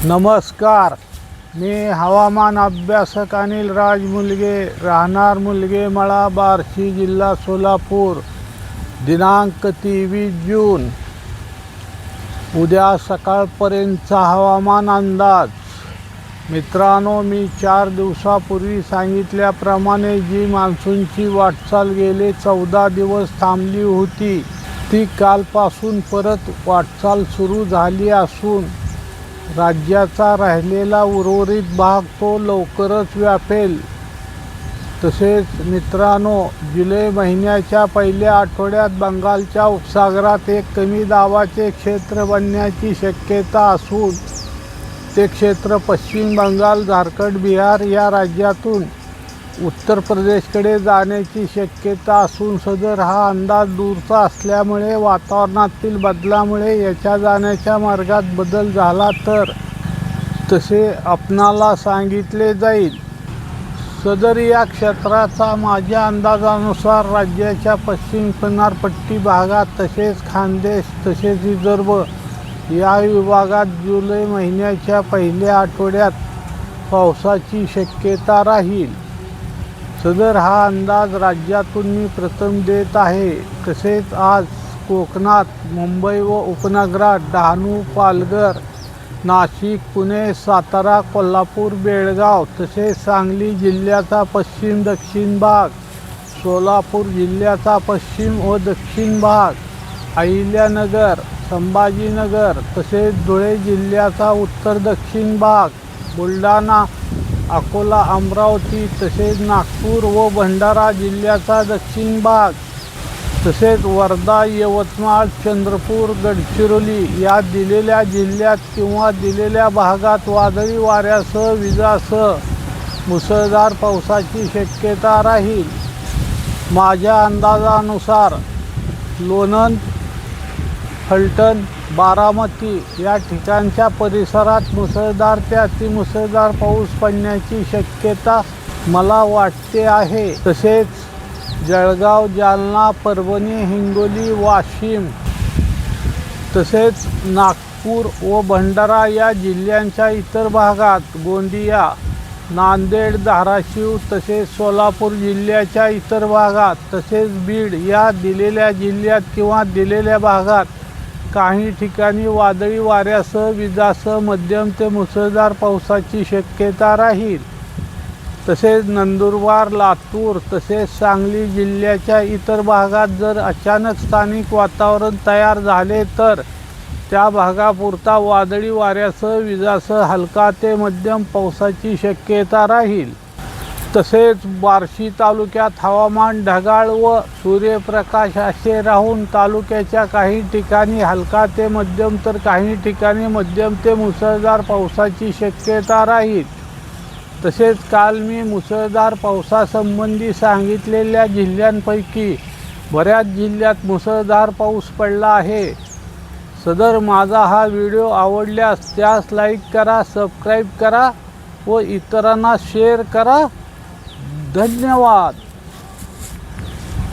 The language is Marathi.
नमस्कार, मी हवामान अभ्यासक अनिल राज मुलगे, राहणार मुलगे मळा, बार्शी, जिल्हा सोलापूर. दिनांक 23 जून. उद्या सकाळपर्यंतचा हवामान अंदाज. मित्रांनो, मी 4 दिवसापूर्वी सांगितल्याप्रमाणे जी मान्सूनची वाटचाल गेले 14 दिवस थांबली होती, ती कालपासून परत वाटचाल सुरू झाली असून राज्याचा राहिलेला उर्वरित भाग तो लवकरच व्यापेल. तसेच मित्रांनो, जुलै महिन्याच्या पहिल्या आठवड्यात बंगालच्या उपसागरात एक कमी दाबाचे क्षेत्र बनण्याची शक्यता असून ते क्षेत्र पश्चिम बंगाल, झारखंड, बिहार या राज्यातून उत्तर प्रदेशकडे जाण्याची शक्यता असून सदर हा अंदाज दूरचा असल्यामुळे वातावरणातील बदलामुळे याच्या जाण्याच्या मार्गात बदल झाला तर तसे आपणाला सांगितले जाईल. सदर या क्षेत्राचा माझ्या अंदाजानुसार राज्याच्या पश्चिम किनारपट्टी भागात तसेच खानदेश तसेच विदर्भ या विभागात जुलै महिन्याच्या पहिल्या आठवड्यात पावसाची शक्यता राहील. सदर हा अंदाज राज्यातून मी प्रथम देत आहे. तसेच आज कोकणात, मुंबई व उपनगरात, डहाणू, पालघर, नाशिक, पुणे, सातारा, कोल्हापूर, बेळगाव तसेच सांगली जिल्ह्याचा पश्चिम दक्षिण भाग, सोलापूर जिल्ह्याचा पश्चिम व दक्षिण भाग, अहिल्यानगर, संभाजीनगर तसेच धुळे जिल्ह्याचा उत्तर दक्षिण भाग, बुलढाणा, अकोला, अमरावती तसेच नागपूर व भंडारा जिल्ह्याचा दक्षिण भाग, तसेच वर्धा, यवतमाळ, चंद्रपूर, गडचिरोली या दिलेल्या जिल्ह्यात किंवा दिलेल्या भागात वादळी वाऱ्यासह विजासह मुसळधार पावसाची शक्यता राहील. माझ्या अंदाजानुसार लोणंद, फलटण, बारामती या ठिकाणच्या परिसरात मुसळधार ते अतिमुसळधार पाऊस पडण्याची शक्यता मला वाटते आहे. तसेच जळगाव, जालना, परभणी, हिंगोली, वाशिम तसेच नागपूर व भंडारा या जिल्ह्यांच्या इतर भागात, गोंदिया, नांदेड, धाराशिव तसेच सोलापूर जिल्ह्याच्या इतर भागात तसेच बीड या दिलेल्या जिल्ह्यात किंवा दिलेल्या भागात काही ठिकाणी वादळी वाऱ्यासह विजासह मध्यम ते मुसळधार पावसाची शक्यता राहील. तसेच नंदुरबार, लातूर तसेच सांगली जिल्ह्याच्या इतर भागात जर अचानक स्थानिक वातावरण तयार झाले तर त्या भागापुरता वादळी वाऱ्यासह विजासह हलका ते मध्यम पावसाची शक्यता राहील. तसेच बार्शी तालुक्यात हवामान ढगाळ व सूर्यप्रकाश असे राहून तालुक्याच्या काही ठिकाणी हलका ते मध्यम तर काही ठिकाणी मध्यम ते मुसळधार पावसाची शक्यता राहील. तसेच काल मी मुसळधार पावसासंबंधी सांगितलेल्या जिल्ह्यांपैकी बऱ्याच जिल्ह्यात मुसळधार पाऊस पडला आहे. सदर माझा हा व्हिडिओ आवडल्यास त्यास लाईक करा, सबस्क्राईब करा व इतरांना शेअर करा. धन्यवाद.